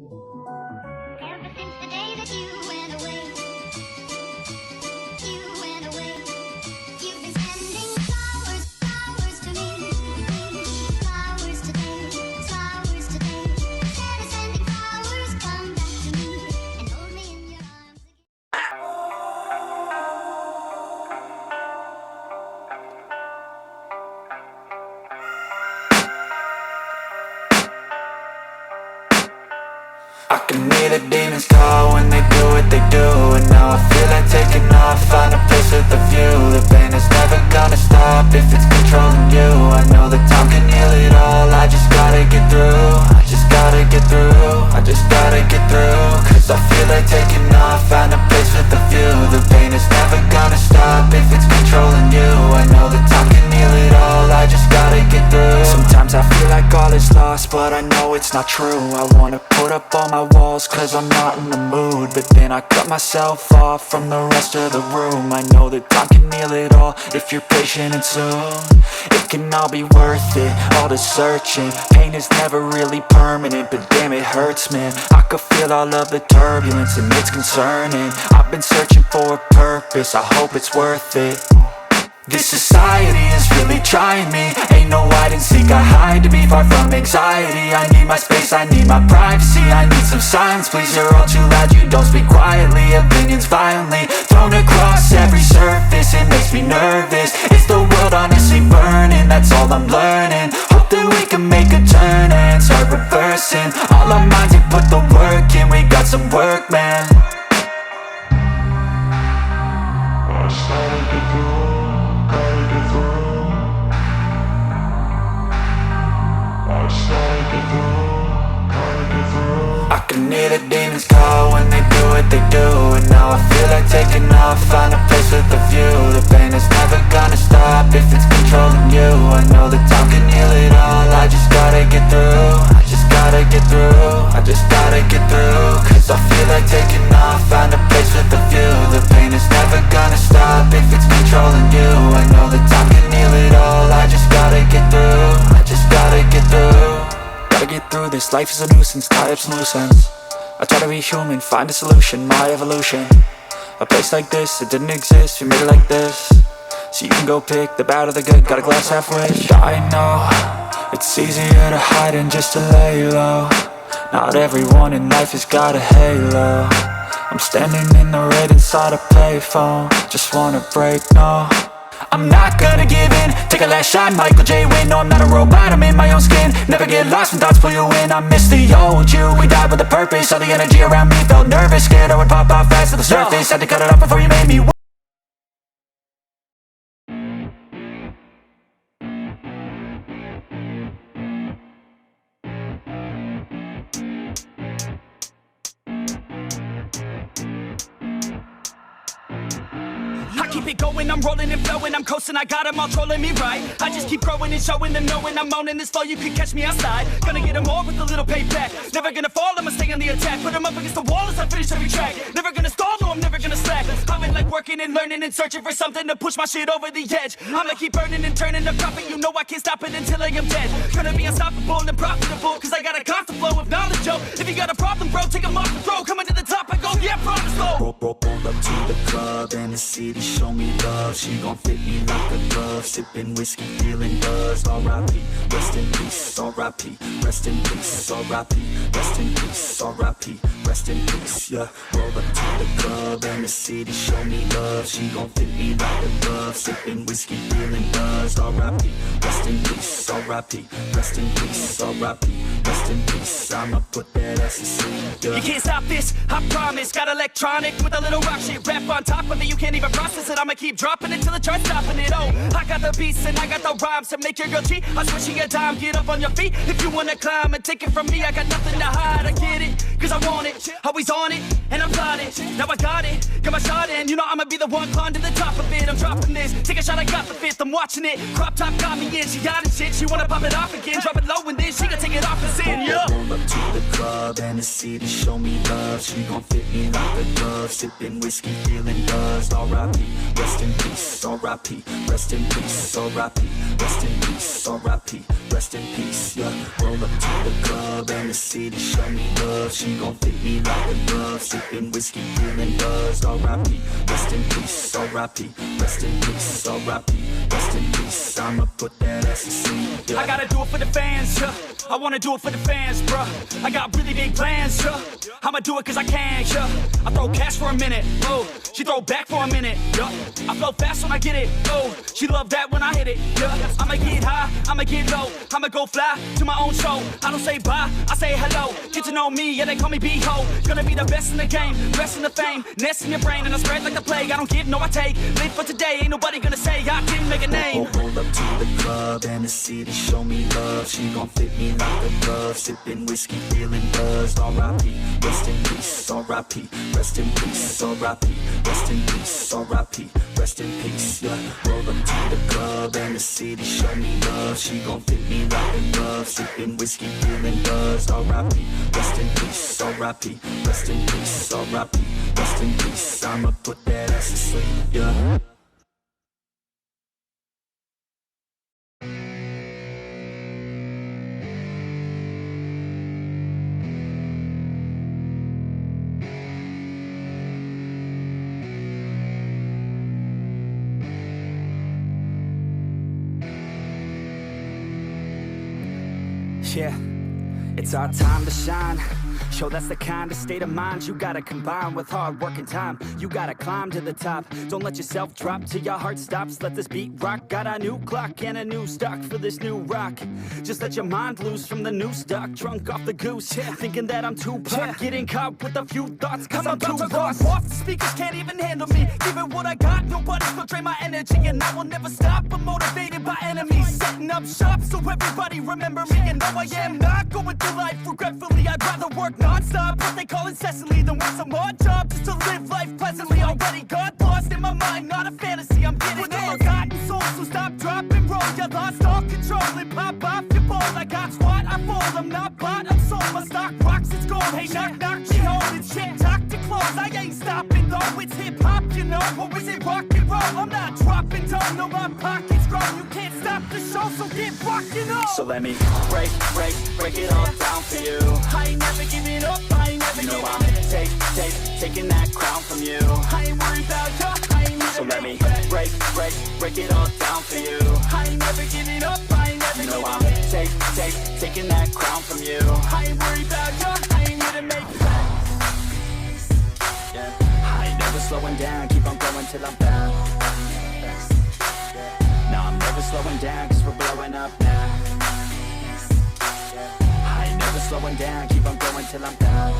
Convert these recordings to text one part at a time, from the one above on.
Ever since the day that you went away, you've been sending flowers, flowers to me, flowers today, flowers today. Instead of sending flowers, come back to me and hold me in your arms again. I can hear the demons call when they do what they do. And now I feel like taking off, find a place with a view. The pain is never gonna stop if it's controlling you. I know that time can heal it all, I just gotta get through. I just gotta get through, I just gotta get through. Cause I feel like taking off, find a place with a view. The pain is never gonna stop if it's controlling you. I know that time can heal it all, I just gotta get through. Sometimes I feel like all is lost, but I know it's not true. I wanna put up all my walls cause I'm not in the mood, but then I cut myself off from the rest of the room. I know that time can heal it all if you're patient and soon. It can all be worth it, all the searching. Pain is never really permanent, but damn it hurts, man. I could feel all of the turbulence and it's concerning. I've been searching for a purpose, I hope it's worth it. This society is really trying me. Ain't no hide and seek, I hide to be far from anxiety. I need my space, I need my privacy. I need some silence, please, you're all too loud. You don't speak quietly, opinions violently thrown across every surface. It makes me nervous, is the world honestly burning? That's all I'm learning. Hope that we can make a turn and start reversing all our minds and put the work in. We got some work, man. I started to go. I can hear the demons call when they do what they do. And now I feel like taking off, find a place with a view. The pain is never gonna stop if it's controlling you. I know that time can heal it all, I just gotta get through. I just gotta get through, I just gotta get through. Cause I feel like taking off, find a place with a view. The pain is never gonna stop if it's controlling you. I know that time can heal it all, I just gotta get through. I just gotta get through. Gotta get through this, life is a nuisance, tie up some loose ends. I try to be human, find a solution, my evolution. A place like this, it didn't exist, we made it like this. So you can go pick the bad or the good, got a glass halfway. I know, it's easier to hide than just to lay low. Not everyone in life has got a halo. I'm standing in the red inside a payphone. Just wanna break, no, I'm not gonna give in. Take a last shot, Michael J. Win. No, I'm not a robot, I'm in my own skin. Never get lost when thoughts pull you in. I miss the old you, we died with a purpose. All the energy around me felt nervous, scared I would pop off fast to the surface. Had to cut it off before you made me. I keep it going, I'm rolling and flowing, I'm coasting, I got them all trolling me right. I just keep growing and showing them knowing I'm owning this flow, you can catch me outside. Gonna get them all with a little payback. Never gonna fall, I'ma stay on the attack. Put them up against the wall as I finish every track. Never gonna stall, no, I'm never gonna slack. I've been like working and learning and searching for something to push my shit over the edge. I'ma keep burning and turning the profit, you know I can't stop it until I am dead. Gonna be unstoppable and profitable, cause I got a constant flow of knowledge, yo. If you got a problem, bro, take 'em off the throw. Coming to the top, I go, yeah, promise, slow. Roll up to the club and the city show me love. She gon' fit me like a glove. Sipping whiskey, feeling buzzed. R.I.P. Rest in peace. R.I.P. Rest in peace. R.I.P. Rest in peace. R.I.P. Rest in peace. Yeah. Roll up to the club and the city show me love. She gon' fit me like a glove. Sipping whiskey, feeling buzzed. R.I.P. Rest in peace. R.I.P. Rest in peace. R.I.P. Rest in peace. I'ma put that ass to sleep. Yeah. You can't stop this, I promise. Got electronic with a little rock shit. Rap on top of it, you can't even process it. I'ma keep dropping it till it starts stopping it. Oh, I got the beats and I got the rhymes to make your girl cheat. I'm switching a dime, get up on your feet. If you wanna climb and take it from me, I got nothing to hide. I get it, cause I want it. Always on it, and I'm plotting. Now I got it, got my shot in. You know I'ma be the the one climb to the top of it. I'm dropping this, take a shot, I got the fifth. I'm watching it, crop top got me in. She got it shit, she wanna pop it off again. Drop it low and then she gon' take it off and sin, yeah. Roll up to the club and the city show me love. She gon' fit me like a glove. Sipping whiskey, feeling buzzed. R.I.P. Rest in peace. R.I.P. Rest in peace. R.I.P. Rest in peace. R.I.P. Rest in peace. Yeah. Roll up to the club and the city show me love. She gon' fit me like a glove. Sipping whiskey, feeling buzzed. R.I.P. Rest in peace. R.I.P. Rest in peace. R.I.P. Rest in peace. I'ma put that ass to sleep. Yeah. I gotta do it for the fans, yeah. I wanna do it for the fans, bruh. I got really big plans, yeah. I'ma do it cause I can, yeah. I throw cash for a minute, oh. She throw back for a minute, yeah. I flow fast when I get it, oh. She love that when I hit it, yeah. I'ma get high, I'ma get low. I'ma go fly to my own show. I don't say bye, I say hello. Get to know me, yeah, they call me B-Ho. Gonna be the best in the game, best in the fame. Nest in your brain and I spread like the plague. I don't give, no I take. Live for today, ain't nobody gonna say I didn't make a name. Roll up to the club and the city show me love. She gon' fit me like a glove. Sipping whiskey, feeling buzzed. R.I.P. Rest in peace. R.I.P. Rest in peace. R.I.P. Rest in peace. R.I.P. Rest in peace. Yeah. Roll up to the club and the city show me love. She gon' fit me like a glove. Sipping whiskey, feeling buzzed. R.I.P. Rest in peace. R.I.P. Rest in peace. R.I.P. Rest in peace. I'ma put that ass to sleep. Yeah. Yeah, it's our time to shine. Show that's the kind of state of mind you gotta combine with hard work and time. You gotta climb to the top. Don't let yourself drop till your heart stops. Let this beat rock. Got a new clock and a new stock for this new rock. Just let your mind loose from the new stock. Drunk off the goose, yeah. Thinking that I'm too pop. Yeah. Getting caught with a few thoughts cause I'm too lost. Off the speakers can't even handle me. Give it what I got, nobody's gonna drain my energy. And I will never stop, I'm motivated by enemies. Setting up shop so everybody remember me. And no, I am not going through life regretfully. I'd rather work non-stop, what they call incessantly, than work some odd job just to live life pleasantly. Already got lost in my mind, not a fantasy, I'm getting with a forgotten soul. So stop, drop, and roll. You lost all control and pop off your ball. I got squat, I fall, I'm not bought, I'm sold. My stock rocks, it's gold. Hey, knock, knock, she holding shit, talk to close. I ain't stopping though, it's hip-hop, you know. Or is it rock and roll? I'm not dropping down, no, my pocket's grown. You can't stop the show, so get rockin' on. So let me break it all down for you. I ain't never giving up, I ain't never You know giving I'm taking that crown from you. I ain't worried about you, I ain't never So let me break. break it all down for you. I ain't never giving up, I ain't never You know giving I'm taking that crown from you. I ain't worried about you, I ain't here to make Yeah. I ain't never slowing down, keep on going till I'm down. No, I'm never slowing down, cause we're blowing up now. I ain't never slowing down, keep on going till I'm down.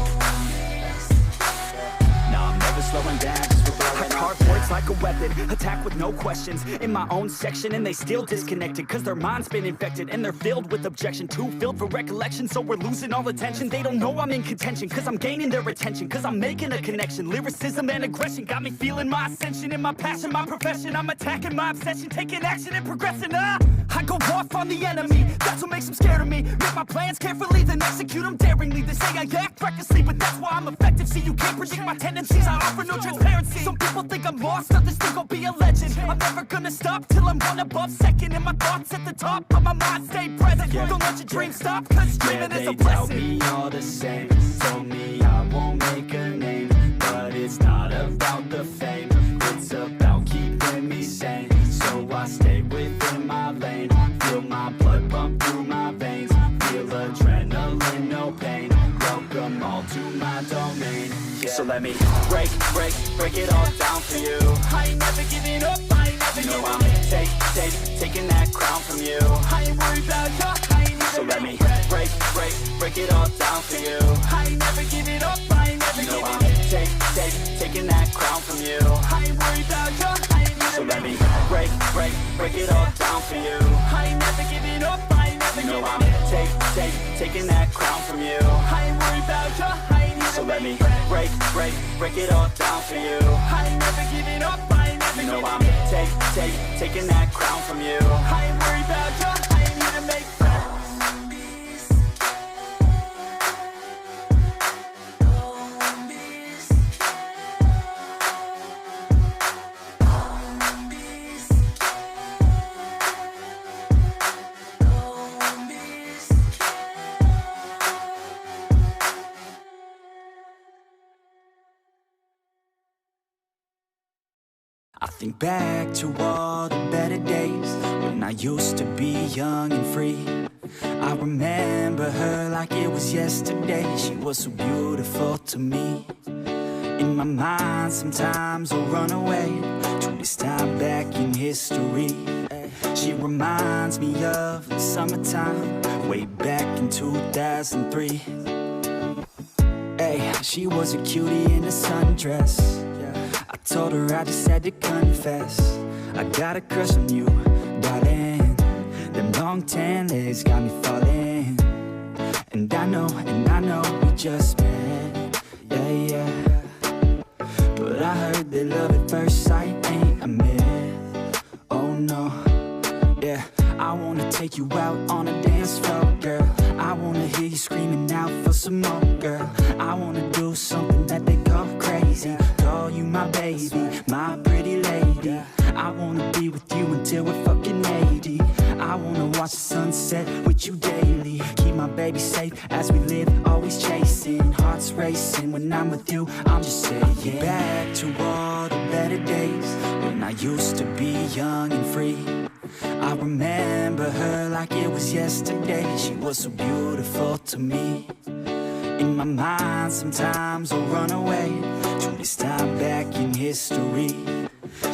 No, I'm never slowing down, cause we're blowing up. Hard words like a weapon, attack with no questions. In my own section and they still disconnected, cause their mind's been infected and they're filled with objection. Too filled for recollection, so we're losing all attention. They don't know I'm in contention, cause I'm gaining their attention. Cause I'm making a connection, lyricism and aggression got me feeling my ascension. In my passion, my profession, I'm attacking my obsession. Taking action and progressing, I go off on the enemy, that's what makes them scared of me. Make my plans carefully, then execute them daringly. They say I act recklessly, but that's why I'm effective. See, you can't predict my tendencies, I offer no transparency. Some people think I'm lost, others think I'll be a legend. I'm never gonna stop till I'm one above second. And my thoughts at the top, but my mind stay present. Don't let your dreams stop, cause dreaming is a blessing. They tell me all the same, told me I won't make a name. But it's not about the fame, it's about keeping me sane. So I stay within my lane, feel my blood pump through my veins. Feel adrenaline, no pain, welcome all to my domain. Yeah. So let me break it all down for you. I ain't never giving up, I ain't never You know giving I'm up. taking that crown from you. I ain't worried about you, I ain't never So let me break. break it all down for you. I ain't never giving up, I ain't never You know giving I'm up. taking that crown from you. I ain't worried about you, I ain't never So let me break it all down for you. I ain't never giving up, I ain't never You know giving I'm up. taking that crown from you. I ain't worried about you, I ain't here So to let me make break it all down for you. I ain't never giving up, I You know I'm taking that crown from you. I ain't worried about you, I ain't here to make friends. I think back to all the better days when I used to be young and free. I remember her like it was yesterday. She was so beautiful to me. In my mind sometimes I'll run away to this time back in history. She reminds me of the summertime way back in 2003. Hey, she was a cutie in a sundress. I told her I just had to confess, I got a crush on you, darling. Them long tan legs got me falling. And I know we just met, yeah. But I heard that love at first sight ain't a myth. Oh no, yeah. I wanna take you out on a dance floor, girl. I wanna hear you screaming out for some more, girl. I wanna do something that they call crazy. Call you my baby, my pretty lady. I wanna be with you until we're fucking 80. I wanna watch the sunset with you daily. Keep my baby safe as we live, always chasing. Hearts racing when I'm with you, I'm just saying. Back to all the better days when I used to be young and free. I remember her like it was yesterday. She was so beautiful to me. In my mind sometimes I'll run away to this time back in history.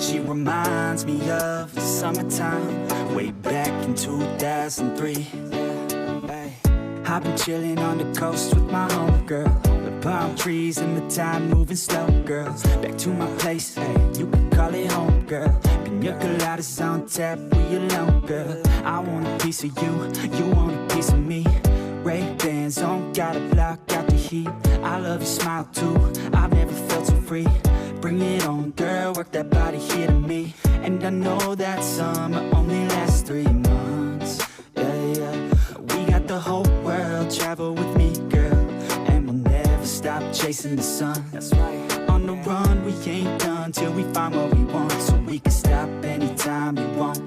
She reminds me of the summertime way back in 2003. I've been chilling on the coast with my homegirl. The palm trees and the time moving slow, girl. Back to my place, hey, you can call it home, girl. Pina coladas on tap, we alone, girl. I want a piece of you, you want a piece of me. Ray-Bans on, gotta block out the heat. I love your smile too, I've never felt so free. Bring it on, girl, work that body here to me. And I know that summer only lasts 3 months, yeah. We got the whole world, travel with me, girl. And we'll never stop chasing the sun. That's right. On the run, we ain't done till we find what we want. So we can stop anytime you want.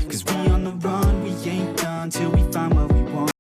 Cause we on the run, we ain't done till we find what we want.